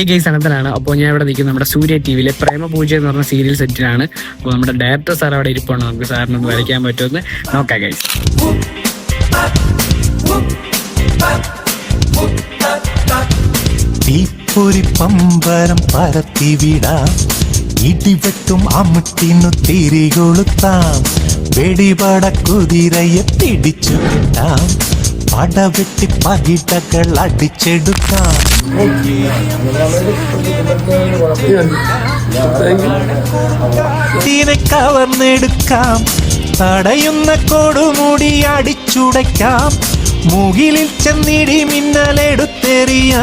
ഈ കേസ് അനന്തനാണ്. അപ്പോൾ ഞാൻ ഇവിടെ നിൽക്കുന്നത് നമ്മുടെ സൂര്യ ടിവിയിലെ പ്രേമപൂജ എന്ന് പറഞ്ഞ സീരിയൽ സെറ്റിലാണ്. അപ്പോൾ നമ്മുടെ ഡയറക്ടർ സാർ അവിടെ ഇരിപ്പുണ്ട്. നമുക്ക് സാറിനൊന്ന് വരയ്ക്കാൻ പറ്റുമെന്ന് നോക്കാം ഗൈസ്. തീപ്പൊരി പമ്പരം പരത്തിവിടാം, ഇടിവെട്ടും അമിട്ടിനു തിരികൊളുത്താം, വെടിപട കുതിരയെ പിടിച്ചു കിട്ടാം, പടവെട്ടി പകിടകൾ അടിച്ചെടുക്കാം. തീരെ കവർന്നെടുക്കാം, തടയുന്ന കൊടുമുടി അടിച്ചുടയ്ക്കാം, മുകിലിൽ ചെന്നിടി മിന്നലെടുത്തെറിയാം.